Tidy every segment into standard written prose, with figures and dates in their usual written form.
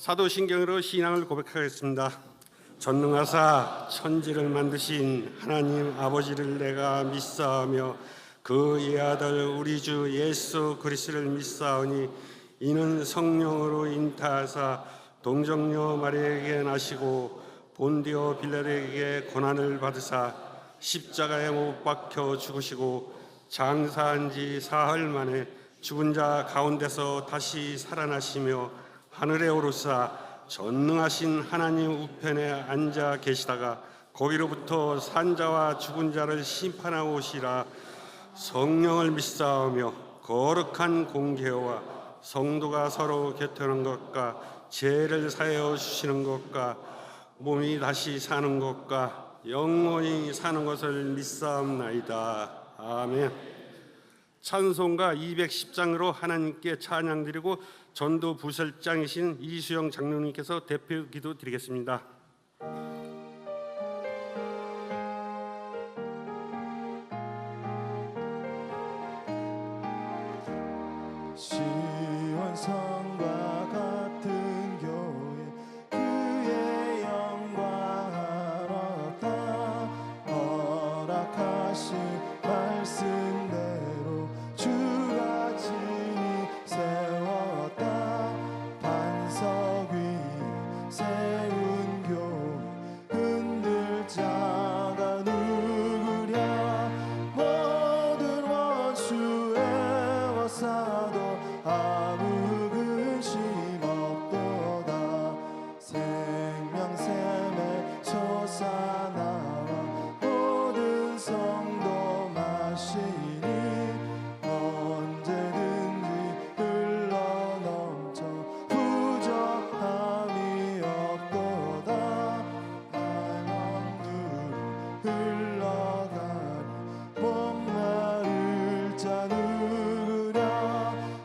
사도신경으로 신앙을 고백하겠습니다. 전능하사 천지를 만드신 하나님 아버지를 내가 믿사오며 그의 아들 우리 주 예수 그리스도를 믿사오니 이는 성령으로 잉타하사 동정녀 마리아에게 나시고 본디오 빌라도에게 고난을 받으사 십자가에 못 박혀 죽으시고 장사한 지 사흘 만에 죽은 자 가운데서 다시 살아나시며 하늘에 오르사 전능하신 하나님 우편에 앉아 계시다가 거기로부터 산자와 죽은 자를 심판하고 오시라. 성령을 믿사오며 거룩한 공회와 성도가 서로 교통하는 것과 죄를 사하여 주시는 것과 몸이 다시 사는 것과 영원히 사는 것을 믿사옵나이다. 아멘. 찬송가 210장으로 하나님께 찬양드리고 전도 부설장이신 이수영 장로님께서 대표 기도 드리겠습니다. 시온성과 같은 교회 그의 영광 하나다 허락하신 말씀대로 주가 친히 세웠다 반석 위에 세운 교회 흔들 자가 누구랴 모든 원수의 와사도 아무 근심 없도다 생명샘에 솟아나와 모든 성도 마시니 언제든지 흘러넘쳐 부족함이 없도다 날멍들이 흘러가니 목마를 자 누구랴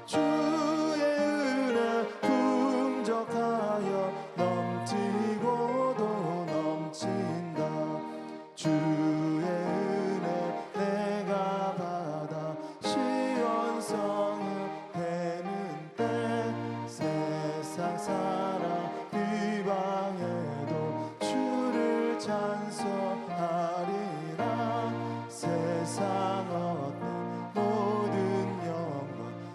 주의 은혜 풍족하여 넘치고도 넘친다 주의 은혜 내가 받아 시온성을 되는 때 세상 사람 비방해도 주를 찬송하리라 세상 얻는 모든 영광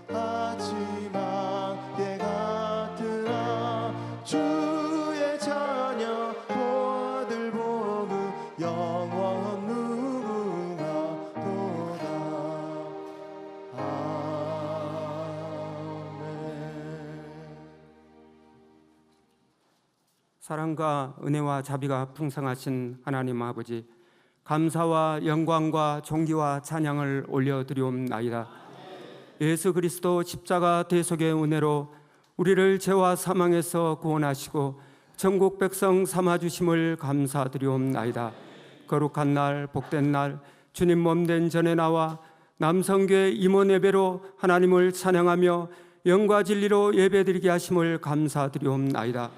하지만 예 같으나 주의 자녀 보아들 복음 영원 무궁하도다. 아멘. 사랑과 은혜와 자비가 풍성하신 하나님 아버지, 감사와 영광과 존귀와 찬양을 올려드리옵나이다. 예수 그리스도 십자가 대속의 은혜로 우리를 죄와 사망에서 구원하시고 천국 백성 삼아주심을 감사드리옵나이다. 거룩한 날, 복된 날, 주님 몸된 전에 나와 남성교회 임원 예배로 하나님을 찬양하며 영과 진리로 예배드리게 하심을 감사드리옵나이다.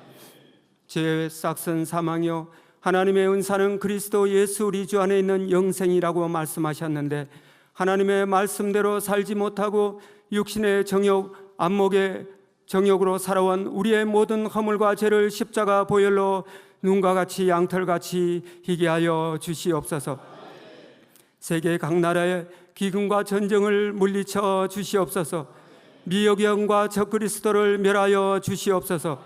죄의 싹슨 사망이요 하나님의 은사는 그리스도 예수 우리 주 안에 있는 영생이라고 말씀하셨는데 하나님의 말씀대로 살지 못하고 육신의 정욕, 안목의 정욕으로 살아온 우리의 모든 허물과 죄를 십자가 보혈로 눈과 같이 양털같이 희게 하여 주시옵소서. 세계 각 나라의 기근과 전쟁을 물리쳐 주시옵소서. 미혹영과 적그리스도를 멸하여 주시옵소서.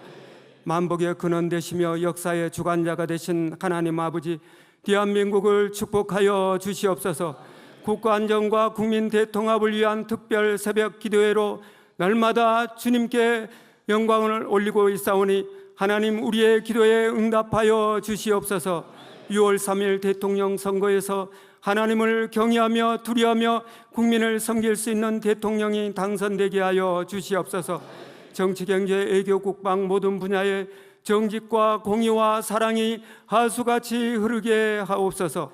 만복의 근원 되시며 역사의 주관자가 되신 하나님 아버지, 대한민국을 축복하여 주시옵소서. 국가 안정과 국민 대통합을 위한 특별 새벽 기도회로 날마다 주님께 영광을 올리고 있사오니 하나님 우리의 기도에 응답하여 주시옵소서. 6월 3일 대통령 선거에서 하나님을 경외하며 두려워하며 국민을 섬길 수 있는 대통령이 당선되게 하여 주시옵소서. 정치, 경제, 외교, 국방 모든 분야의 정직과 공의와 사랑이 하수같이 흐르게 하옵소서.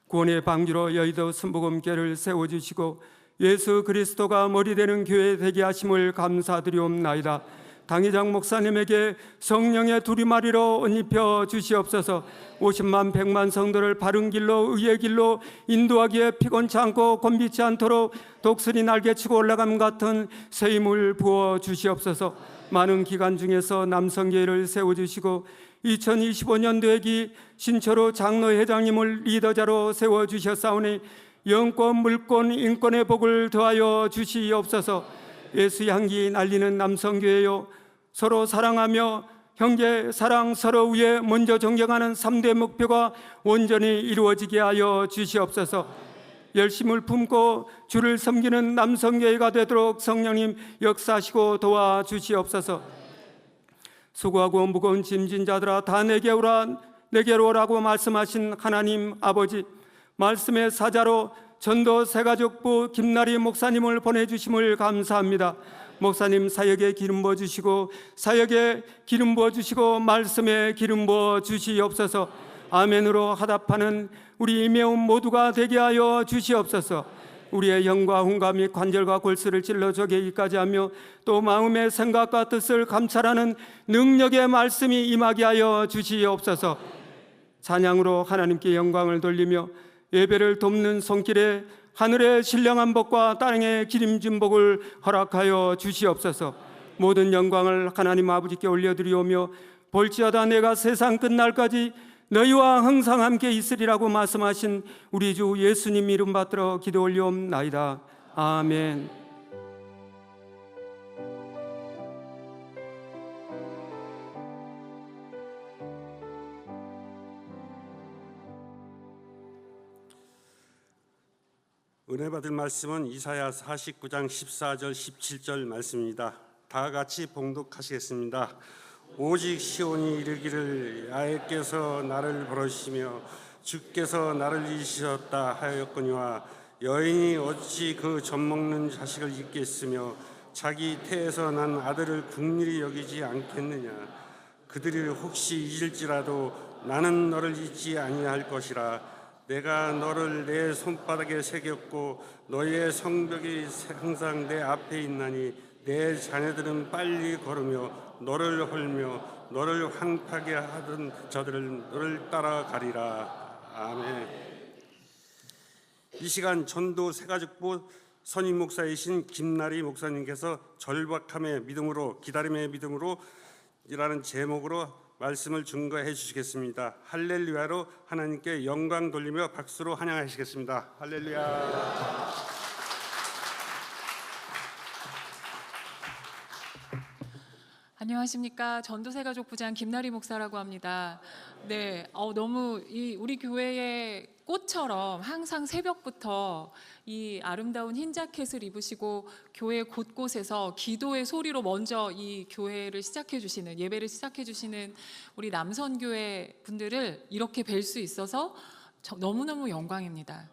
구원의 방주로 여의도 순복음교회를 세워주시고 예수 그리스도가 머리 되는 교회 되게 하심을 감사드리옵나이다. 당회장 목사님에게 성령의 두리마리로 옷 입혀 주시옵소서. 50만 100만 성도를 바른 길로 의의 길로 인도하기에 피곤치 않고 곤비치 않도록 독수리 날개치고 올라감 같은 새 힘을 부어 주시옵소서. 많은 기간 중에서 남성교회를 세워주시고 2025년도에 신철호 장로회장님을 리더자로 세워주셨사오니 영권, 물권, 인권의 복을 더하여 주시옵소서. 예수 향기 날리는 남성교회요, 서로 사랑하며 형제 사랑 서로 위에 먼저 존경하는 3대 목표가 온전히 이루어지게 하여 주시옵소서. 열심을 품고 주를 섬기는 남성교회가 되도록 성령님 역사하시고 도와주시옵소서. 수고하고 무거운 짐진 자들아 다 내게로 오라고 말씀하신 하나님 아버지, 말씀의 사자로 전도 새가족부 김나리 목사님을 보내주심을 감사합니다. 목사님 사역에 기름 부어주시고 사역에 기름 부어주시고 말씀에 기름 부어주시옵소서. 아멘으로 화답하는 우리 임혜운 모두가 되게 하여 주시옵소서. 우리의 영과 hun과 및 관절과 골수를 찔러 저게기까지 하며 또 마음의 생각과 뜻을 감찰하는 능력의 말씀이 임하게 하여 주시옵소서. 찬양으로 하나님께 영광을 돌리며 예배를 돕는 손길에 하늘의 신령한 복과 땅의 기름진 복을 허락하여 주시옵소서. 모든 영광을 하나님 아버지께 올려드리오며 볼지어다 내가 세상 끝날까지 너희와 항상 함께 있으리라고 말씀하신 우리 주 예수님 이름 받들어 기도 올리옵나이다. 아멘. 은혜 받을 말씀은 이사야 49장 14절 17절 말씀입니다. 다 같이 봉독하시겠습니다. 오직 시온이 이르기를 야훼께서 나를 부르시며 주께서 나를 잃으셨다 하였거니와 여인이 어찌 그 젖먹는 자식을 잊겠으며 자기 태에서 난 아들을 긍휼히 여기지 않겠느냐. 그들이 혹시 잊을지라도 나는 너를 잊지 아니할 것이라. 내가 너를 내 손바닥에 새겼고 너희의 성벽이 항상 내 앞에 있나니 내 자녀들은 빨리 걸으며 너를 헐며 너를 황폐하게 하던 자들을 너를 따라가리라. 아멘. 이 시간 전도 새가족부 선임 목사이신 김나리 목사님께서 절박함의 믿음으로 기다림의 믿음으로 이라는 제목으로 말씀을 증거해 주시겠습니다. 할렐루야로 하나님께 영광 돌리며 박수로 환영하시겠습니다. 할렐루야. 안녕하십니까. 전도새가족부장 김나리 목사라고 합니다. 네, 너무 우리 교회의 꽃처럼 항상 새벽부터 이 아름다운 흰 자켓을 입으시고 교회 곳곳에서 기도의 소리로 먼저 이 교회를 시작해 주시는, 예배를 시작해 주시는 우리 남선교회 분들을 이렇게 뵐 수 있어서 너무너무 영광입니다.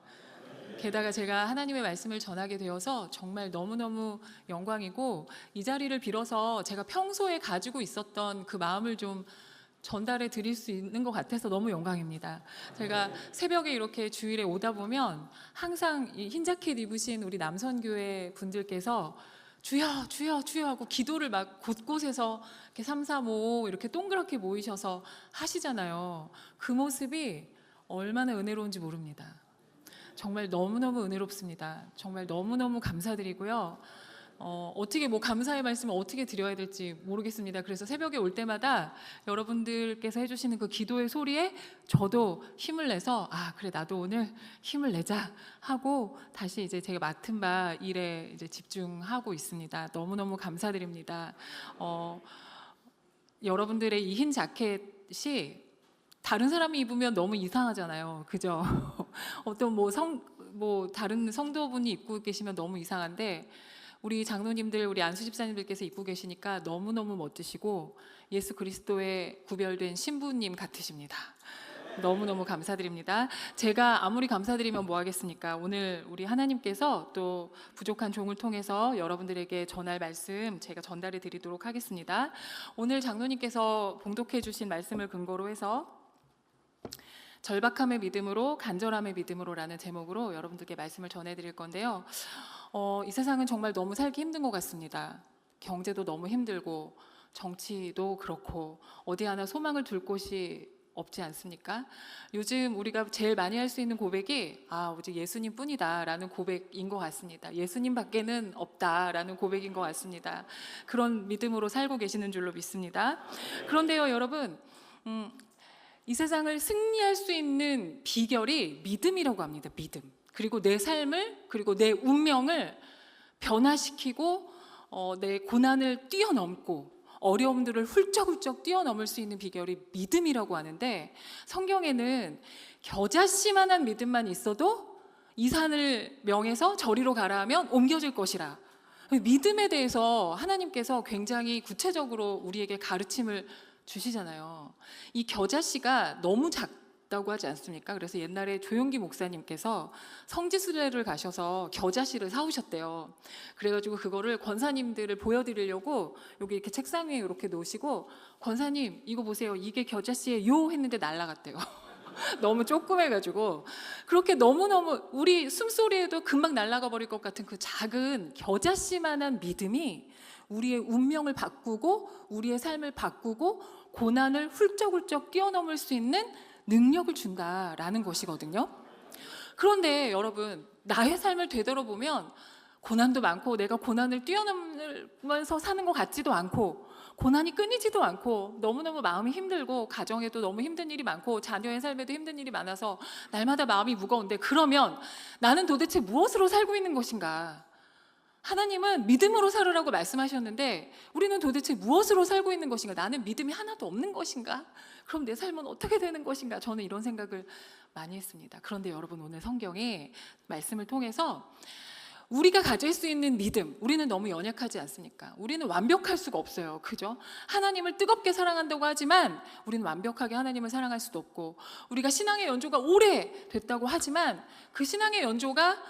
게다가 제가 하나님의 말씀을 전하게 되어서 정말 너무너무 영광이고, 이 자리를 빌어서 제가 평소에 가지고 있었던 그 마음을 좀 전달해 드릴 수 있는 것 같아서 너무 영광입니다. 제가 새벽에 이렇게 주일에 오다 보면 항상 이 흰 자켓 입으신 우리 남선교회 분들께서 주여 주여 주여 하고 기도를 막 곳곳에서 이렇게 3, 4, 5 이렇게 동그랗게 모이셔서 하시잖아요. 그 모습이 얼마나 은혜로운지 모릅니다. 정말 너무너무 은혜롭습니다. 정말 너무너무 감사드리고요. 어떻게 감사의 말씀을 어떻게 드려야 될지 모르겠습니다. 그래서 새벽에 올 때마다 여러분들께서 해주시는 그 기도의 소리에 저도 힘을 내서 그래 나도 오늘 힘을 내자 하고 다시 이제 제가 맡은 바 일에 이제 집중하고 있습니다. 너무너무 감사드립니다. 여러분들의 이 흰 자켓이 다른 사람이 입으면 너무 이상하잖아요. 그죠? 어떤 다른 성도분이 입고 계시면 너무 이상한데 우리 장로님들, 우리 안수 집사님들께서 입고 계시니까 너무너무 멋지시고 예수 그리스도의 구별된 신부님 같으십니다. 너무너무 감사드립니다. 제가 아무리 감사드리면 뭐 하겠습니까? 오늘 우리 하나님께서 또 부족한 종을 통해서 여러분들에게 전할 말씀 제가 전달해 드리도록 하겠습니다. 오늘 장로님께서 봉독해 주신 말씀을 근거로 해서 절박함의 믿음으로 간절함의 믿음으로라는 제목으로 여러분들께 말씀을 전해드릴 건데요. 이 세상은 정말 너무 살기 힘든 것 같습니다. 경제도 너무 힘들고 정치도 그렇고 어디 하나 소망을 둘 곳이 없지 않습니까? 요즘 우리가 제일 많이 할 수 있는 고백이 오직 예수님 뿐이다라는 고백인 것 같습니다. 예수님 밖에는 없다라는 고백인 것 같습니다. 그런 믿음으로 살고 계시는 줄로 믿습니다. 그런데요, 여러분, 이 세상을 승리할 수 있는 비결이 믿음이라고 합니다. 믿음. 그리고 내 삶을, 그리고 내 운명을 변화시키고 내 고난을 뛰어넘고 어려움들을 훌쩍훌쩍 뛰어넘을 수 있는 비결이 믿음이라고 하는데, 성경에는 겨자씨만한 믿음만 있어도 이 산을 명해서 저리로 가라 하면 옮겨질 것이라. 믿음에 대해서 하나님께서 굉장히 구체적으로 우리에게 가르침을 주시잖아요. 이 겨자씨가 너무 작다고 하지 않습니까? 그래서 옛날에 조용기 목사님께서 성지순례를 가셔서 겨자씨를 사오셨대요. 그래가지고 그거를 권사님들을 보여드리려고 여기 이렇게 책상 위에 이렇게 놓으시고, 권사님 이거 보세요, 이게 겨자씨예요 했는데 날아갔대요. 너무 조그매가지고. 그렇게 너무너무 우리 숨소리에도 금방 날아가 버릴 것 같은 그 작은 겨자씨만한 믿음이 우리의 운명을 바꾸고 우리의 삶을 바꾸고 고난을 훌쩍훌쩍 뛰어넘을 수 있는 능력을 준다라는 것이거든요. 그런데 여러분, 나의 삶을 되돌아보면 고난도 많고 내가 고난을 뛰어넘으면서 사는 것 같지도 않고 고난이 끊이지도 않고 너무너무 마음이 힘들고 가정에도 너무 힘든 일이 많고 자녀의 삶에도 힘든 일이 많아서 날마다 마음이 무거운데, 그러면 나는 도대체 무엇으로 살고 있는 것인가? 하나님은 믿음으로 살으라고 말씀하셨는데 우리는 도대체 무엇으로 살고 있는 것인가? 나는 믿음이 하나도 없는 것인가? 그럼 내 삶은 어떻게 되는 것인가? 저는 이런 생각을 많이 했습니다. 그런데 여러분, 오늘 성경의 말씀을 통해서 우리가 가질 수 있는 믿음, 우리는 너무 연약하지 않습니까? 우리는 완벽할 수가 없어요. 그죠? 하나님을 뜨겁게 사랑한다고 하지만 우리는 완벽하게 하나님을 사랑할 수도 없고, 우리가 신앙의 연조가 오래됐다고 하지만 그 신앙의 연조가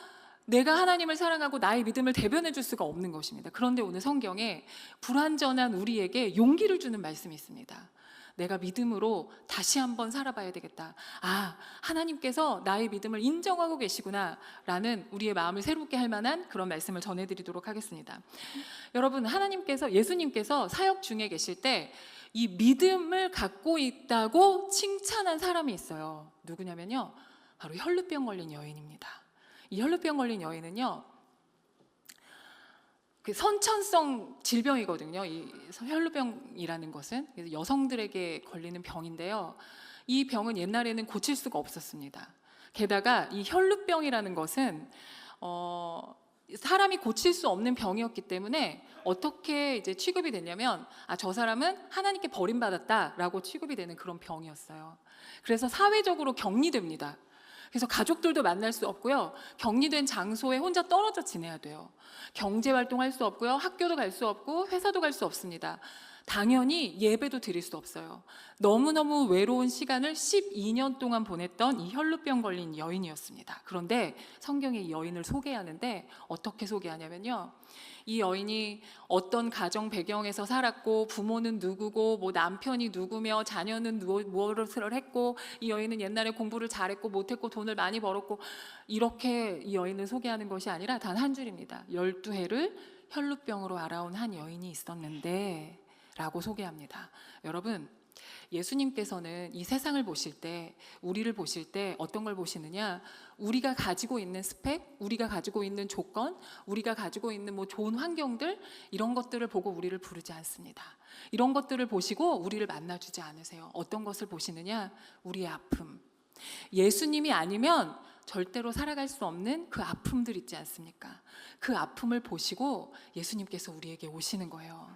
내가 하나님을 사랑하고 나의 믿음을 대변해 줄 수가 없는 것입니다. 그런데 오늘 성경에 불완전한 우리에게 용기를 주는 말씀이 있습니다. 내가 믿음으로 다시 한번 살아봐야 되겠다. 하나님께서 나의 믿음을 인정하고 계시구나 라는 우리의 마음을 새롭게 할 만한 그런 말씀을 전해드리도록 하겠습니다. 여러분, 예수님께서 사역 중에 계실 때 이 믿음을 갖고 있다고 칭찬한 사람이 있어요. 누구냐면요, 바로 혈루병 걸린 여인입니다. 이 혈루병 걸린 여인은요, 그 선천성 질병이거든요. 이 혈루병이라는 것은 그래서 여성들에게 걸리는 병인데요. 이 병은 옛날에는 고칠 수가 없었습니다. 게다가 이 혈루병이라는 것은 사람이 고칠 수 없는 병이었기 때문에 어떻게 이제 취급이 됐냐면, 저 사람은 하나님께 버림받았다라고 취급이 되는 그런 병이었어요. 그래서 사회적으로 격리됩니다. 그래서 가족들도 만날 수 없고요. 격리된 장소에 혼자 떨어져 지내야 돼요. 경제 활동할 수 없고요. 학교도 갈 수 없고 회사도 갈 수 없습니다. 당연히 예배도 드릴 수 없어요. 너무너무 외로운 시간을 12년 동안 보냈던 이 혈루병 걸린 여인이었습니다. 그런데 성경이 이 여인을 소개하는데 어떻게 소개하냐면요, 이 여인이 어떤 가정 배경에서 살았고, 부모는 누구고, 뭐 남편이 누구며, 자녀는 무엇을 했고, 이 여인은 옛날에 공부를 잘했고 못했고 돈을 많이 벌었고, 이렇게 이 여인을 소개하는 것이 아니라 단 한 줄입니다. 12해를 혈루병으로 앓아온 한 여인이 있었는데 라고 소개합니다. 여러분, 예수님께서는 이 세상을 보실 때, 우리를 보실 때 어떤 걸 보시느냐? 우리가 가지고 있는 스펙, 우리가 가지고 있는 조건, 우리가 가지고 있는 뭐 좋은 환경들, 이런 것들을 보고 우리를 부르지 않습니다. 이런 것들을 보시고 우리를 만나주지 않으세요. 어떤 것을 보시느냐? 우리의 아픔. 예수님이 아니면 절대로 살아갈 수 없는 그 아픔들 있지 않습니까? 그 아픔을 보시고 예수님께서 우리에게 오시는 거예요.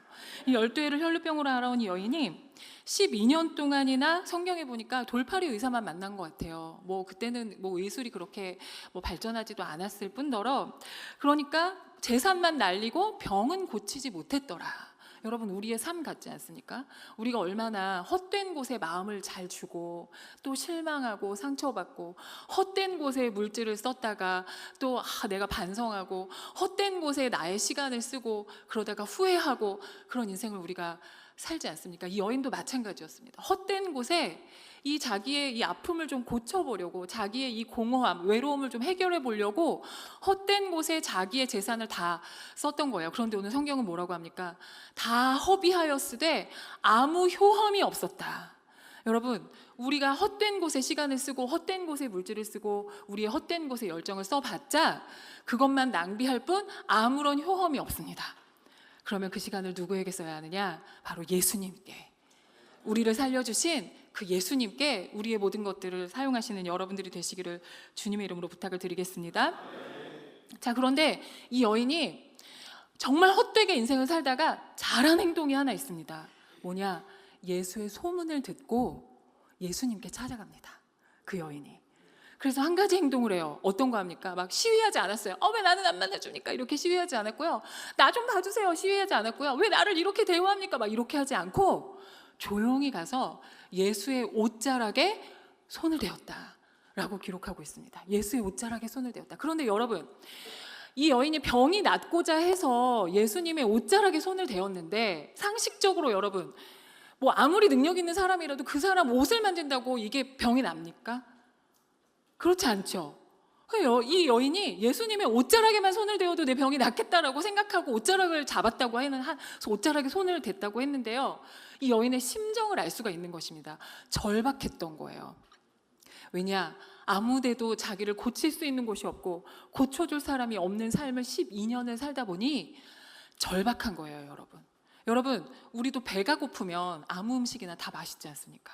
이 12해를 혈루병으로 앓아온 이 여인이 12년 동안이나 성경에 보니까 돌팔이 의사만 만난 것 같아요. 뭐 그때는 뭐 의술이 그렇게 뭐 발전하지도 않았을 뿐더러, 그러니까 재산만 날리고 병은 고치지 못했더라. 여러분, 우리의 삶 같지 않습니까? 우리가 얼마나 헛된 곳에 마음을 잘 주고 또 실망하고 상처받고, 헛된 곳에 물질을 썼다가 또 내가 반성하고, 헛된 곳에 나의 시간을 쓰고 그러다가 후회하고, 그런 인생을 우리가 살지 않습니까? 이 여인도 마찬가지였습니다. 헛된 곳에 이 자기의 이 아픔을 좀 고쳐보려고, 자기의 이 공허함, 외로움을 좀 해결해 보려고 헛된 곳에 자기의 재산을 다 썼던 거예요. 그런데 오늘 성경은 뭐라고 합니까? 다 허비하였으되 아무 효험이 없었다. 여러분, 우리가 헛된 곳에 시간을 쓰고 헛된 곳에 물질을 쓰고 우리의 헛된 곳에 열정을 써봤자 그것만 낭비할 뿐 아무런 효험이 없습니다. 그러면 그 시간을 누구에게 써야 하느냐? 바로 예수님께, 우리를 살려주신 그 예수님께 우리의 모든 것들을 사용하시는 여러분들이 되시기를 주님의 이름으로 부탁을 드리겠습니다. 자, 그런데 이 여인이 정말 헛되게 인생을 살다가 잘한 행동이 하나 있습니다. 뭐냐? 예수의 소문을 듣고 예수님께 찾아갑니다. 그 여인이. 그래서 한 가지 행동을 해요. 어떤 거 합니까? 막 시위하지 않았어요. 왜 나는 안 만나주니까 이렇게 시위하지 않았고요. 나 좀 봐주세요. 시위하지 않았고요. 왜 나를 이렇게 대우합니까? 막 이렇게 하지 않고 조용히 가서 예수의 옷자락에 손을 대었다라고 기록하고 있습니다. 예수의 옷자락에 손을 대었다. 그런데 여러분, 이 여인이 병이 낫고자 해서 예수님의 옷자락에 손을 대었는데 상식적으로 여러분, 뭐 아무리 능력 있는 사람이라도 그 사람 옷을 만진다고 이게 병이 납니까? 그렇지 않죠. 이 여인이 예수님의 옷자락에만 손을 대어도 내 병이 낫겠다라고 생각하고 옷자락을 잡았다고 하는, 옷자락에 손을 댔다고 했는데요, 이 여인의 심정을 알 수가 있는 것입니다. 절박했던 거예요. 왜냐? 아무데도 자기를 고칠 수 있는 곳이 없고 고쳐줄 사람이 없는 삶을 12년을 살다 보니 절박한 거예요. 여러분, 우리도 배가 고프면 아무 음식이나 다 맛있지 않습니까?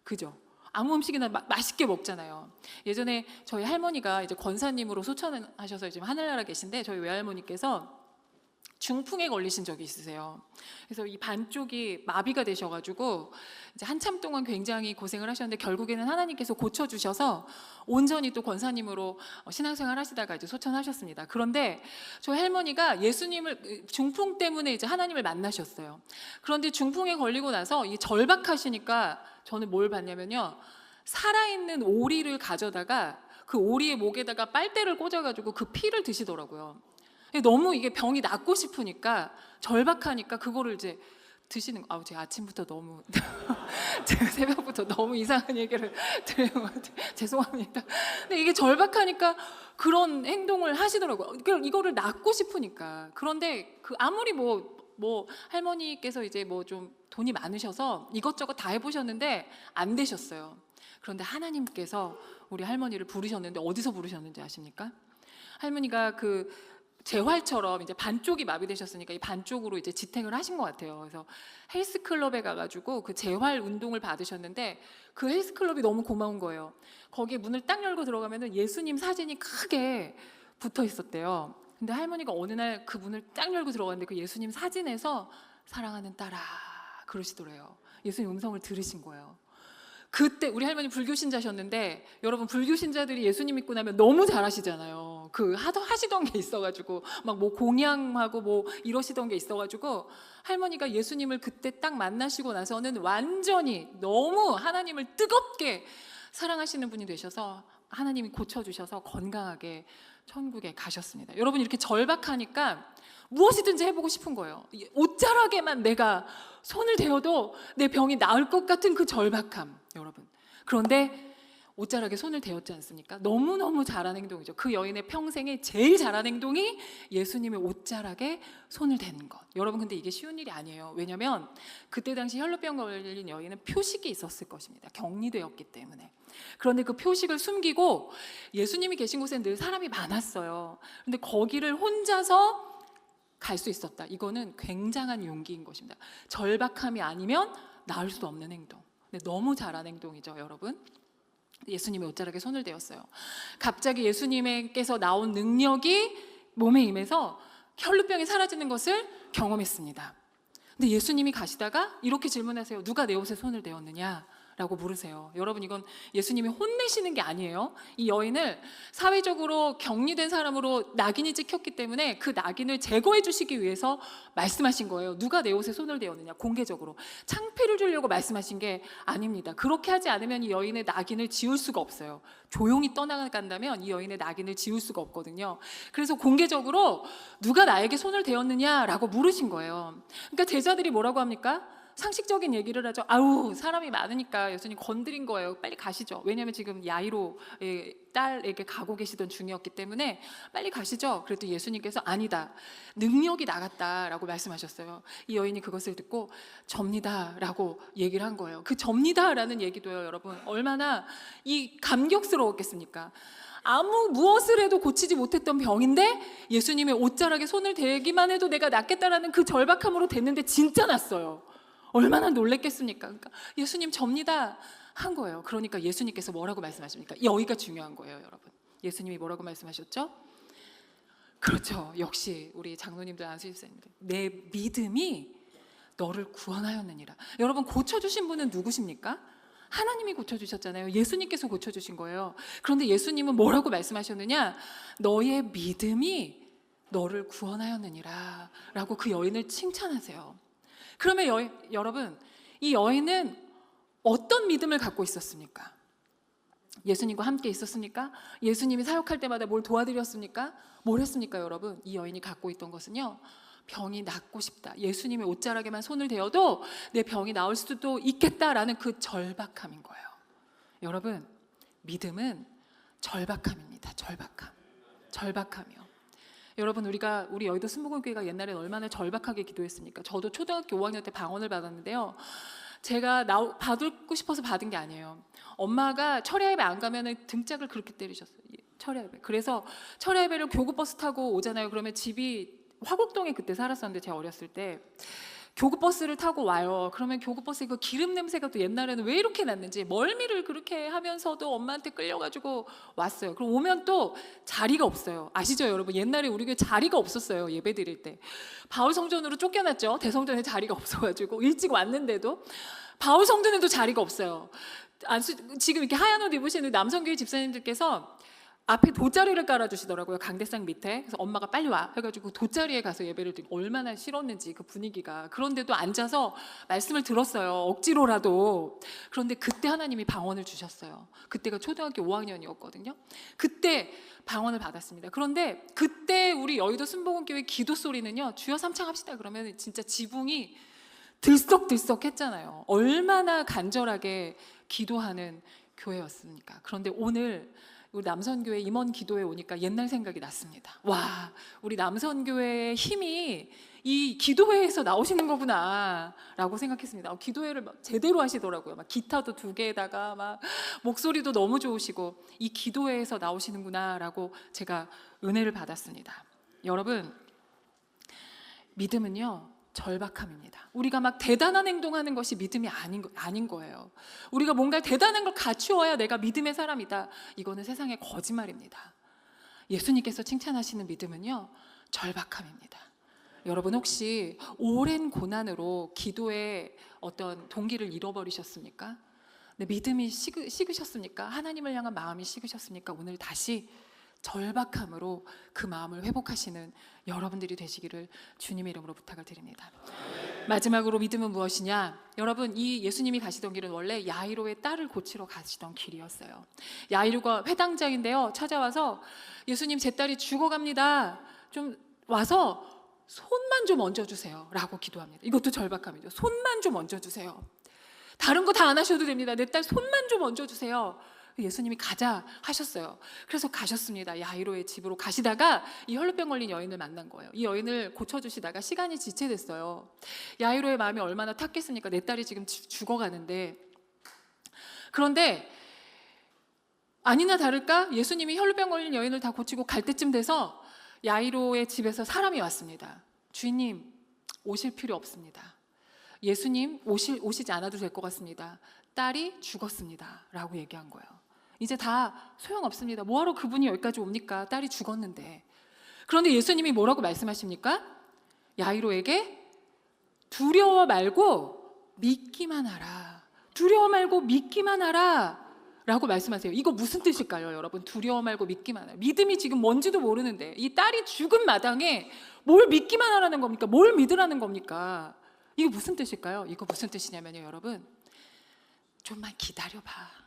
그죠? 아무 음식이나 맛있게 먹잖아요. 예전에 저희 할머니가 이제 권사님으로 소천하셔서 지금 하늘나라 계신데, 저희 외할머니께서 중풍에 걸리신 적이 있으세요. 그래서 이 반쪽이 마비가 되셔가지고 이제 한참 동안 굉장히 고생을 하셨는데 결국에는 하나님께서 고쳐주셔서 온전히 또 권사님으로 신앙생활 하시다가 이제 소천하셨습니다. 그런데 저희 할머니가 예수님을, 중풍 때문에 이제 하나님을 만나셨어요. 그런데 중풍에 걸리고 나서 이 절박하시니까 저는 뭘 봤냐면요, 살아있는 오리를 가져다가 그 오리의 목에다가 빨대를 꽂아가지고 그 피를 드시더라고요. 너무 이게 병이 낫고 싶으니까, 절박하니까 그거를 이제 드시는 거. 제가 아침부터 너무 제가 새벽부터 너무 이상한 얘기를 드리는 것 같아요. 죄송합니다. 근데 이게 절박하니까 그런 행동을 하시더라고요. 이거를 낫고 싶으니까. 그런데 그 아무리 뭐 할머니께서 이제 뭐 좀 돈이 많으셔서 이것저것 다 해보셨는데 안 되셨어요. 그런데 하나님께서 우리 할머니를 부르셨는데, 어디서 부르셨는지 아십니까? 할머니가 그 재활처럼 이제 반쪽이 마비되셨으니까 이 반쪽으로 이제 지탱을 하신 것 같아요. 그래서 헬스클럽에 가가지고 그 재활 운동을 받으셨는데, 그 헬스클럽이 너무 고마운 거예요. 거기에 문을 딱 열고 들어가면은 예수님 사진이 크게 붙어 있었대요. 근데 할머니가 어느 날 그 문을 딱 열고 들어갔는데 그 예수님 사진에서 사랑하는 딸아 그러시더래요. 예수님 음성을 들으신 거예요. 그때 우리 할머니 불교신자셨는데, 여러분 불교신자들이 예수님 믿고 나면 너무 잘하시잖아요. 하시던 게 있어가지고 막 뭐 공양하고 뭐 이러시던 게 있어가지고, 할머니가 예수님을 그때 딱 만나시고 나서는 완전히 너무 하나님을 뜨겁게 사랑하시는 분이 되셔서 하나님이 고쳐주셔서 건강하게 천국에 가셨습니다. 여러분, 이렇게 절박하니까 무엇이든지 해보고 싶은 거예요. 옷자락에만 내가 손을 대어도 내 병이 나을 것 같은 그 절박함, 여러분. 그런데 옷자락에 손을 대었지 않습니까? 너무너무 잘한 행동이죠. 그 여인의 평생에 제일 잘한 행동이 예수님의 옷자락에 손을 대는 것. 여러분, 근데 이게 쉬운 일이 아니에요. 왜냐하면 그때 당시 혈루병 걸린 여인은 표식이 있었을 것입니다. 격리되었기 때문에. 그런데 그 표식을 숨기고 예수님이 계신 곳에는 늘 사람이 많았어요. 근데 거기를 혼자서 갈 수 있었다. 이거는 굉장한 용기인 것입니다. 절박함이 아니면 나을 수 없는 행동. 근데 너무 잘한 행동이죠, 여러분. 예수님의 옷자락에 손을 대었어요. 갑자기 예수님께서 나온 능력이 몸에 임해서 혈루병이 사라지는 것을 경험했습니다. 근데 예수님이 가시다가 이렇게 질문하세요. 누가 내 옷에 손을 대었느냐? 라고 물으세요. 여러분, 이건 예수님이 혼내시는 게 아니에요. 이 여인을 사회적으로 격리된 사람으로 낙인이 찍혔기 때문에 그 낙인을 제거해 주시기 위해서 말씀하신 거예요. 누가 내 옷에 손을 대었느냐, 공개적으로. 창피를 주려고 말씀하신 게 아닙니다. 그렇게 하지 않으면 이 여인의 낙인을 지울 수가 없어요. 조용히 떠나간다면 이 여인의 낙인을 지울 수가 없거든요. 그래서 공개적으로 누가 나에게 손을 대었느냐라고 물으신 거예요. 그러니까 제자들이 뭐라고 합니까? 상식적인 얘기를 하죠. 아우, 사람이 많으니까 예수님 건드린 거예요. 빨리 가시죠. 왜냐하면 지금 야이로의 딸에게 가고 계시던 중이었기 때문에 빨리 가시죠. 그랬더니 예수님께서 아니다, 능력이 나갔다라고 말씀하셨어요. 이 여인이 그것을 듣고 접니다라고 얘기를 한 거예요. 그 접니다라는 얘기도요, 여러분, 얼마나 이 감격스러웠겠습니까? 아무 무엇을 해도 고치지 못했던 병인데 예수님의 옷자락에 손을 대기만 해도 내가 낫겠다라는 그 절박함으로 됐는데 진짜 낫어요. 얼마나 놀랬겠습니까? 그러니까 예수님 접니다 한 거예요. 그러니까 예수님께서 뭐라고 말씀하십니까? 여기가 중요한 거예요, 여러분. 예수님이 뭐라고 말씀하셨죠? 그렇죠. 역시 우리 장로님들, 안수집사님들, 내 믿음이 너를 구원하였느니라. 여러분, 고쳐주신 분은 누구십니까? 하나님이 고쳐주셨잖아요. 예수님께서 고쳐주신 거예요. 그런데 예수님은 뭐라고 말씀하셨느냐? 너의 믿음이 너를 구원하였느니라 라고 그 여인을 칭찬하세요. 그러면 여러분, 이 여인은 어떤 믿음을 갖고 있었습니까? 예수님과 함께 있었습니까? 예수님이 사역할 때마다 뭘 도와드렸습니까? 뭘 했습니까, 여러분? 이 여인이 갖고 있던 것은요, 병이 낫고 싶다, 예수님의 옷자락에만 손을 대어도 내 병이 나을 수도 있겠다라는 그 절박함인 거예요. 여러분, 믿음은 절박함입니다. 절박함이요. 여러분, 우리 여의도 순복음교회가 옛날에 얼마나 절박하게 기도했습니까? 저도 초등학교 5학년 때 방언을 받았는데요, 제가 받고 싶어서 받은 게 아니에요. 엄마가 철야 예배 안 가면 등짝을 그렇게 때리셨어요. 철야 예배. 그래서 철야 예배를 교구버스 타고 오잖아요. 그러면 집이 화곡동에 그때 살았었는데, 제가 어렸을 때 교구버스를 타고 와요. 그러면 교구버스에 그 기름 냄새가 또 옛날에는 왜 이렇게 났는지 멀미를 그렇게 하면서도 엄마한테 끌려가지고 왔어요. 그럼 오면 또 자리가 없어요. 아시죠, 여러분? 옛날에 우리 교회 자리가 없었어요. 예배 드릴 때 바울 성전으로 쫓겨났죠. 대성전에 자리가 없어가지고 일찍 왔는데도 바울 성전에도 자리가 없어요. 지금 이렇게 하얀 옷 입으시는 남성교회 집사님들께서 앞에 돗자리를 깔아주시더라고요, 강대상 밑에. 그래서 엄마가 빨리 와 해가지고 돗자리에 가서 예배를 드리고, 얼마나 싫었는지 그 분위기가. 그런데도 앉아서 말씀을 들었어요, 억지로라도. 그런데 그때 하나님이 방언을 주셨어요. 그때가 초등학교 5학년이었거든요. 그때 방언을 받았습니다. 그런데 그때 우리 여의도 순복음교회 기도 소리는요, 주여 삼창합시다 그러면 진짜 지붕이 들썩들썩 했잖아요. 얼마나 간절하게 기도하는 교회였습니까? 그런데 오늘 우리 남선교회 임원 기도에 오니까 옛날 생각이 났습니다. 와, 우리 남선교회의 힘이 이 기도회에서 나오시는 거구나 라고 생각했습니다. 기도회를 막 제대로 하시더라고요. 막 기타도 2개에다가 막 목소리도 너무 좋으시고, 이 기도회에서 나오시는구나 라고 제가 은혜를 받았습니다. 여러분, 믿음은요, 절박함입니다. 우리가 막 대단한 행동하는 것이 믿음이 아닌 거예요. 우리가 뭔가 대단한 걸 갖추어야 내가 믿음의 사람이다, 이거는 세상의 거짓말입니다. 예수님께서 칭찬하시는 믿음은요, 절박함입니다. 여러분, 혹시 오랜 고난으로 기도의 어떤 동기를 잃어버리셨습니까? 네, 믿음이 식으셨습니까? 하나님을 향한 마음이 식으셨습니까? 오늘 다시 절박함으로 그 마음을 회복하시는 여러분들이 되시기를 주님의 이름으로 부탁을 드립니다. 마지막으로 믿음은 무엇이냐? 여러분, 이 예수님이 가시던 길은 원래 야이로의 딸을 고치러 가시던 길이었어요. 야이로가 회당장인데요, 찾아와서 예수님, 제 딸이 죽어갑니다. 좀 와서 손만 좀 얹어주세요 라고 기도합니다. 이것도 절박함이죠. 손만 좀 얹어주세요. 다른 거 다 안 하셔도 됩니다. 내 딸 손만 좀 얹어주세요. 예수님이 가자 하셨어요. 그래서 가셨습니다. 야이로의 집으로 가시다가 이 혈루병 걸린 여인을 만난 거예요. 이 여인을 고쳐주시다가 시간이 지체됐어요. 야이로의 마음이 얼마나 탔겠습니까? 내 딸이 지금 죽어가는데. 그런데 아니나 다를까 예수님이 혈루병 걸린 여인을 다 고치고 갈 때쯤 돼서 야이로의 집에서 사람이 왔습니다. 주인님, 오실 필요 없습니다. 예수님 오시지 않아도 될 것 같습니다. 딸이 죽었습니다 라고 얘기한 거예요. 이제 다 소용없습니다. 뭐하러 그분이 여기까지 옵니까? 딸이 죽었는데. 그런데 예수님이 뭐라고 말씀하십니까? 야이로에게 두려워 말고 믿기만 하라. 두려워 말고 믿기만 하라 라고 말씀하세요. 이거 무슨 뜻일까요, 여러분? 두려워 말고 믿기만 하라. 믿음이 지금 뭔지도 모르는데 이 딸이 죽은 마당에 뭘 믿기만 하라는 겁니까? 뭘 믿으라는 겁니까? 이거 무슨 뜻일까요? 이거 무슨 뜻이냐면요, 여러분, 좀만 기다려봐.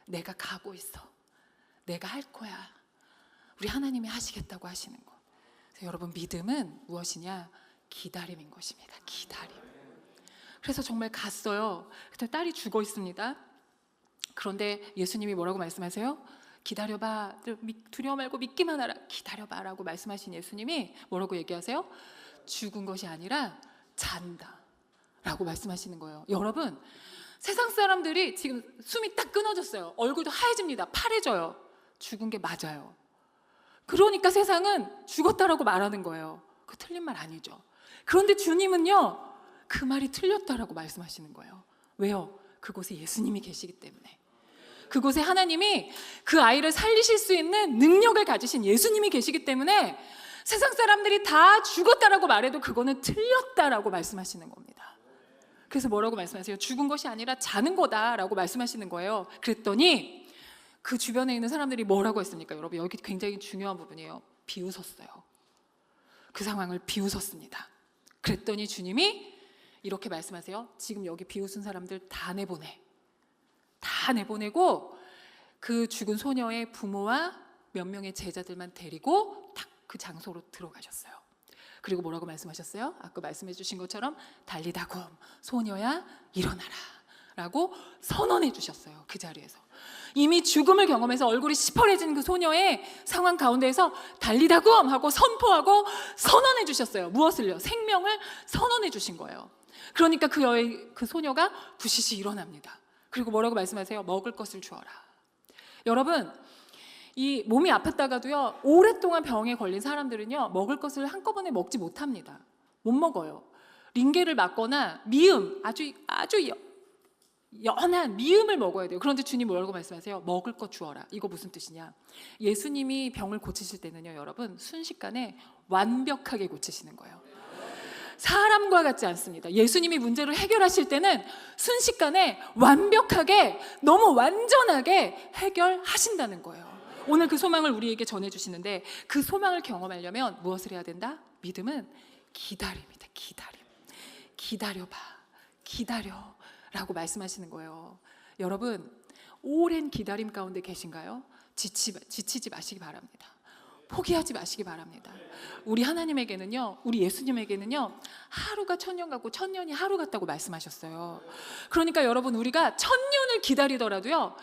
내가 가고 있어. 내가 할 거야. 우리 하나님이 하시겠다고 하시는 거. 그래서 여러분, 믿음은 무엇이냐? 기다림인 것입니다. 기다림. 그래서 정말 갔어요. 그때 딸이 죽어 있습니다. 그런데 예수님이 뭐라고 말씀하세요? 기다려봐, 두려워 말고 믿기만 하라, 기다려봐 라고 말씀하신 예수님이 뭐라고 얘기하세요? 죽은 것이 아니라 잔다 라고 말씀하시는 거예요. 여러분, 세상 사람들이 지금 숨이 딱 끊어졌어요. 얼굴도 하얘집니다. 파래져요. 죽은 게 맞아요. 그러니까 세상은 죽었다라고 말하는 거예요. 그 틀린 말 아니죠. 그런데 주님은요, 그 말이 틀렸다라고 말씀하시는 거예요. 왜요? 그곳에 예수님이 계시기 때문에. 그곳에 하나님이 그 아이를 살리실 수 있는 능력을 가지신 예수님이 계시기 때문에 세상 사람들이 다 죽었다라고 말해도 그거는 틀렸다라고 말씀하시는 겁니다. 그래서 뭐라고 말씀하세요? 죽은 것이 아니라 자는 거다라고 말씀하시는 거예요. 그랬더니 그 주변에 있는 사람들이 뭐라고 했습니까? 여러분, 여기 굉장히 중요한 부분이에요. 비웃었어요. 그 상황을 비웃었습니다. 그랬더니 주님이 이렇게 말씀하세요. 지금 여기 비웃은 사람들 다 내보내. 다 내보내고 그 죽은 소녀의 부모와 몇 명의 제자들만 데리고 딱 그 장소로 들어가셨어요. 그리고 뭐라고 말씀하셨어요? 아까 말씀해 주신 것처럼 달리다굼 소녀야 일어나라 라고 선언해 주셨어요. 그 자리에서 이미 죽음을 경험해서 얼굴이 시퍼래진 그 소녀의 상황 가운데에서 달리다굼 하고 선포하고 선언해 주셨어요. 무엇을요? 생명을 선언해 주신 거예요. 그러니까 그 소녀가 부시시 일어납니다. 그리고 뭐라고 말씀하세요? 먹을 것을 주어라. 여러분, 이 몸이 아팠다가도요, 오랫동안 병에 걸린 사람들은요, 먹을 것을 한꺼번에 먹지 못합니다. 못 먹어요. 링겔을 맞거나 미음, 아주 연한 미음을 먹어야 돼요. 그런데 주님 뭐라고 말씀하세요? 먹을 것 주어라. 이거 무슨 뜻이냐? 예수님이 병을 고치실 때는요, 여러분, 순식간에 완벽하게 고치시는 거예요. 사람과 같지 않습니다. 예수님이 문제를 해결하실 때는 순식간에 완벽하게, 너무 완전하게 해결하신다는 거예요. 오늘 그 소망을 우리에게 전해주시는데, 그 소망을 경험하려면 무엇을 해야 된다? 믿음은 기다림이다. 기다려봐, 기다려 라고 말씀하시는 거예요. 여러분, 오랜 기다림 가운데 계신가요? 지치지 마시기 바랍니다. 포기하지 마시기 바랍니다. 우리 하나님에게는요, 우리 예수님에게는요, 하루가 천년 같고 천년이 하루 같다고 말씀하셨어요. 그러니까 여러분, 우리가 천년을 기다리더라도요,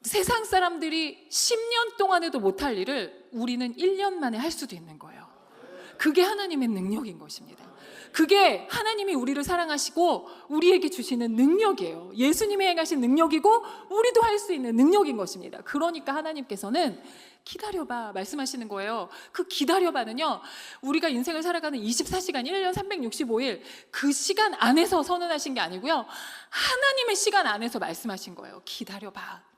세상 사람들이 10년 동안에도 못할 일을 우리는 1년 만에 할 수도 있는 거예요. 그게 하나님의 능력인 것입니다. 그게 하나님이 우리를 사랑하시고 우리에게 주시는 능력이에요. 예수님이 행하신 능력이고 우리도 할 수 있는 능력인 것입니다. 그러니까 하나님께서는 기다려봐 말씀하시는 거예요. 그 기다려봐는요, 우리가 인생을 살아가는 24시간 1년 365일 그 시간 안에서 선언하신 게 아니고요, 하나님의 시간 안에서 말씀하신 거예요. 기다려봐.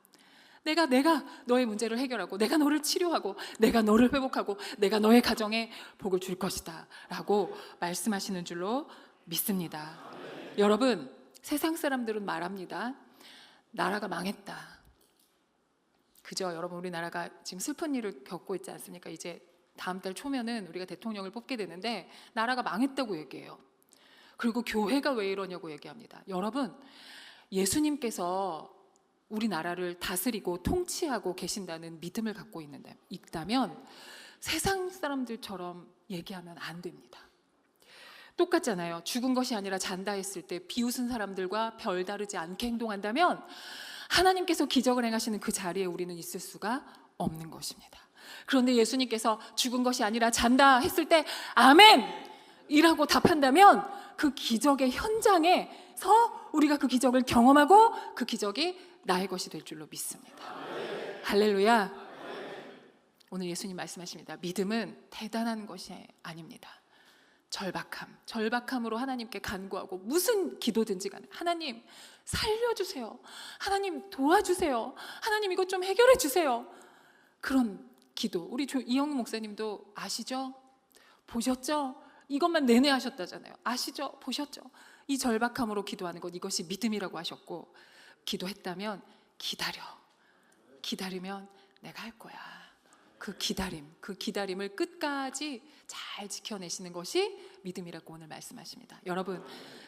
내가 너의 문제를 해결하고, 내가 너를 치료하고, 내가 너를 회복하고, 내가 너의 가정에 복을 줄 것이다 라고 말씀하시는 줄로 믿습니다. 여러분, 세상 사람들은 말합니다. 나라가 망했다. 그죠? 여러분, 우리나라가 지금 슬픈 일을 겪고 있지 않습니까? 이제 다음 달 초면은 우리가 대통령을 뽑게 되는데 나라가 망했다고 얘기해요. 그리고 교회가 왜 이러냐고 얘기합니다. 여러분, 예수님께서 우리나라를 다스리고 통치하고 계신다는 믿음을 갖고 있다면 세상 사람들처럼 얘기하면 안 됩니다. 똑같잖아요. 죽은 것이 아니라 잔다 했을 때 비웃은 사람들과 별다르지 않게 행동한다면 하나님께서 기적을 행하시는 그 자리에 우리는 있을 수가 없는 것입니다. 그런데 예수님께서 죽은 것이 아니라 잔다 했을 때 아멘! 이라고 답한다면 그 기적의 현장에서 우리가 그 기적을 경험하고 그 기적이 나의 것이 될 줄로 믿습니다. 할렐루야. 오늘 예수님 말씀하십니다. 믿음은 대단한 것이 아닙니다. 절박함으로 하나님께 간구하고 무슨 기도든지 간에 하나님 살려주세요. 하나님 도와주세요. 하나님 이것 좀 해결해 주세요. 그런 기도. 우리 이영웅 목사님도 아시죠? 보셨죠? 이것만 내내 하셨다잖아요. 아시죠? 보셨죠? 이 절박함으로 기도하는 것, 이것이 믿음이라고 하셨고, 기도했다면 기다리면 내가 할 거야. 그 기다림을 끝까지 잘 지켜내시는 것이 믿음이라고 오늘 말씀하십니다. 여러분,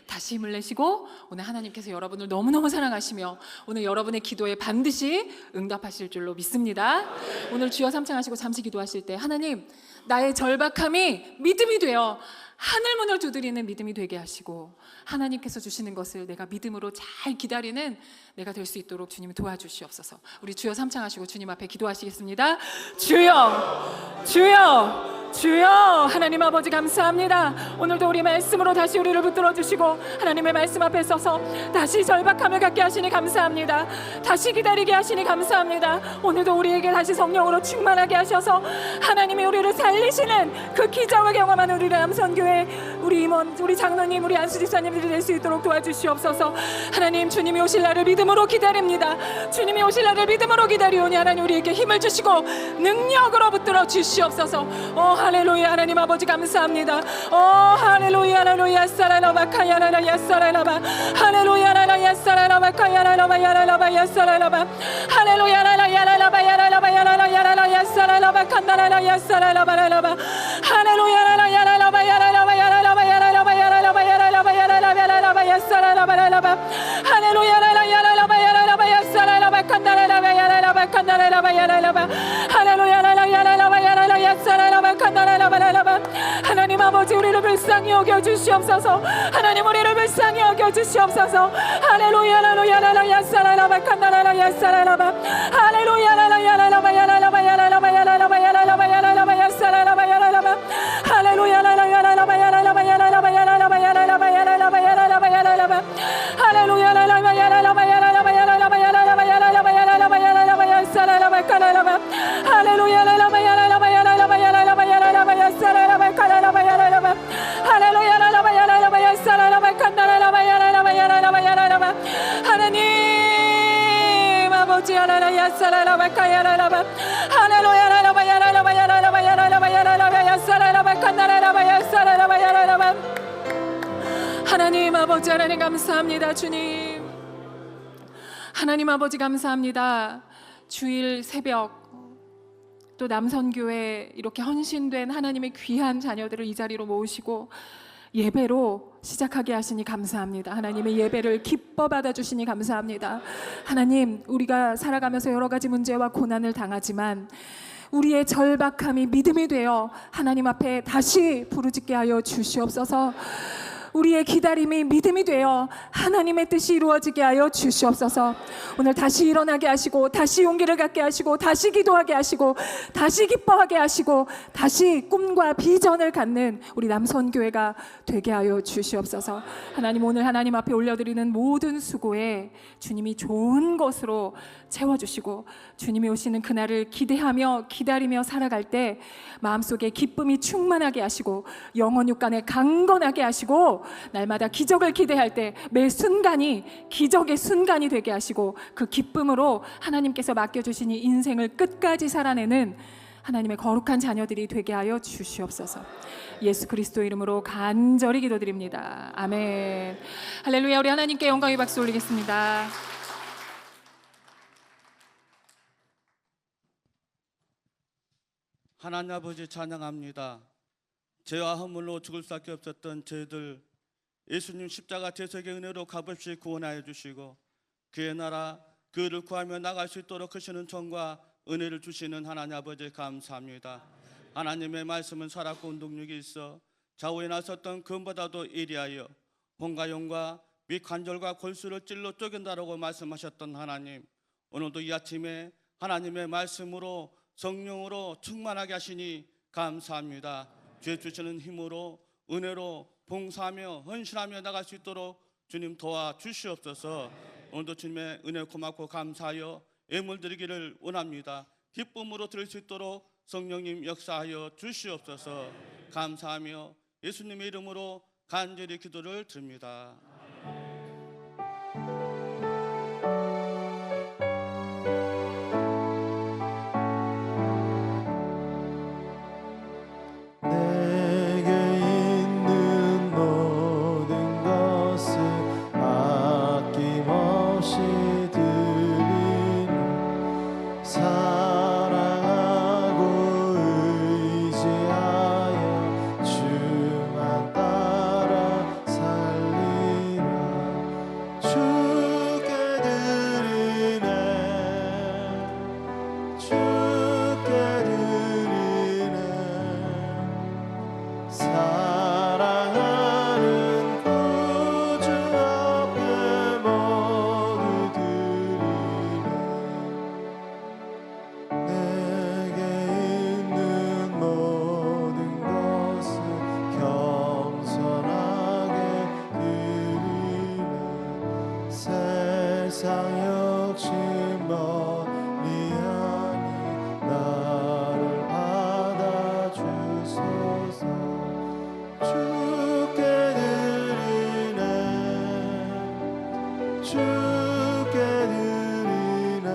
다시 힘을 내시고 오늘 하나님께서 여러분을 너무너무 사랑하시며 오늘 여러분의 기도에 반드시 응답하실 줄로 믿습니다. 오늘 주여 삼창하시고 잠시 기도하실 때 하나님, 나의 절박함이 믿음이 되어 하늘 문을 두드리는 믿음이 되게 하시고 하나님께서 주시는 것을 내가 믿음으로 잘 기다리는 내가 될 수 있도록 주님 도와주시옵소서. 우리 주여 삼창하시고 주님 앞에 기도하시겠습니다. 주여, 주여, 주여. 하나님 아버지 감사합니다. 오늘도 우리 말씀으로 다시 우리를 붙들어 주시고 하나님의 말씀 앞에 서서 다시 절박함을 갖게 하시니 감사합니다. 다시 기다리게 하시니 감사합니다. 오늘도 우리에게 다시 성령으로 충만하게 하셔서 하나님이 우리를 살리시는 그 기적을 경험하는 우리 남선교회 우리 임원, 우리 장로님, 우리 안수 집사님들이 될 수 있도록 도와주시옵소서. 하나님, 주님이 오실 날을 믿음으로 기다립니다. 주님이 오실 날을 믿음으로 기다리오니 하나님 우리에게 힘을 주시고 능력으로 붙들어 주시옵소서. 할렐루야. 하나님 아버지 감사합니다. 할렐루야. 할렐루야. 사라라바카야라라 야사라라바. 할렐루야. 라라 야사라라바 카야라라바 야라라바 야사라라바. 할렐루야. 라라 야라라바 야라라바 야라라 야라라 야사라라바 칸나라라 야사라라바라라바. 할렐루야. 라라 야라라바 야라라바 야라라바 야라라바 야라라바 야라라바 야라라바 야라라바 야사라라바라라바. 할렐루야. 라라 야라라바 야라라바 야사라라바 칸나라라바 야라라바 칸나라라바 야라라바. 할렐루야. 라라 야라라바 야라라 야사라라바 칸나라라바라라바. 하나님 아버지 우리를 불쌍히 여겨 주시옵소서. 하나님 우리를 불쌍히 여겨 주시옵소서. 할렐루야. 할렐루야. 라라 야사라라바 칸나라라 야사라라바. 할렐루야. 라라 야라라바 야라라바 야라라바 야라라바 야라라바 야라라바 야사라라바 야라라바. 할렐루야. 라라 야라라바 야라라바 야라라바 야라라바 야라라바 야라라바 야라라바 야라라바. 할렐루야. 라라 야라라바 야라라바 야라라바 야라라바 야라라바 야라라바 야라라바 야사라라바 카라라바. 할렐루야. 라라바 야라라바 야라라바 야라라바 야라라바 야사라라바 카라라바 야라라바. 할렐루야. 라라바 야라라바 야사라라바 칸나라라바 야라라바 야라라바 야라라바. 하나님 아버지 야라라 야사라라바 카야라라바. 할렐루야. 라라바 야라라바 야라라바 야라라바 야라라바 야사라라바 칸나라라바 야사라라바 야라라바. 하나님 아버지 하나님 감사합니다. 주님 하나님 아버지 감사합니다. 주일 새벽 또 남선교회 이렇게 헌신된 하나님의 귀한 자녀들을 이 자리로 모으시고 예배로 시작하게 하시니 감사합니다. 하나님의 예배를 기뻐 받아주시니 감사합니다. 하나님 우리가 살아가면서 여러 가지 문제와 고난을 당하지만 우리의 절박함이 믿음이 되어 하나님 앞에 다시 부르짖게 하여 주시옵소서. 우리의 기다림이 믿음이 되어 하나님의 뜻이 이루어지게 하여 주시옵소서. 오늘 다시 일어나게 하시고 다시 용기를 갖게 하시고 다시 기도하게 하시고 다시 기뻐하게 하시고 다시 꿈과 비전을 갖는 우리 남선교회가 되게 하여 주시옵소서. 하나님 오늘 하나님 앞에 올려드리는 모든 수고에 주님이 좋은 것으로 채워주시고 주님이 오시는 그날을 기대하며 기다리며 살아갈 때 마음속에 기쁨이 충만하게 하시고 영혼 육간에 강건하게 하시고 날마다 기적을 기대할 때 매 순간이 기적의 순간이 되게 하시고 그 기쁨으로 하나님께서 맡겨주시니 인생을 끝까지 살아내는 하나님의 거룩한 자녀들이 되게 하여 주시옵소서. 예수 그리스도 이름으로 간절히 기도드립니다. 아멘. 할렐루야. 우리 하나님께 영광의 박수 올리겠습니다. 하나님 아버지 찬양합니다. 죄와 허물로 죽을 수밖에 없었던 저희들 예수님 십자가 대속의 은혜로 값없이 구원하여 주시고 그의 나라 그를 구하며 나갈 수 있도록 하시는 정과 은혜를 주시는 하나님 아버지 감사합니다. 하나님의 말씀은 살았고 운동력이 있어 좌우에 나섰던 금보다도 예리하여 혼과 영과 및 관절과 골수를 찔러 쪼갠다라고 말씀하셨던 하나님, 오늘도 이 아침에 하나님의 말씀으로 성령으로 충만하게 하시니 감사합니다. 주의 주시는 힘으로 은혜로 봉사하며 헌신하며 나갈 수 있도록 주님 도와주시옵소서. 오늘도 주님의 은혜 고맙고 감사하여 예물 드리기를 원합니다. 기쁨으로 드릴 수 있도록 성령님 역사하여 주시옵소서. 감사하며 예수님의 이름으로 간절히 기도를 드립니다. 주 세상 욕심 머리하니 나를 받아주소서. 주께 드리네 주께 드리네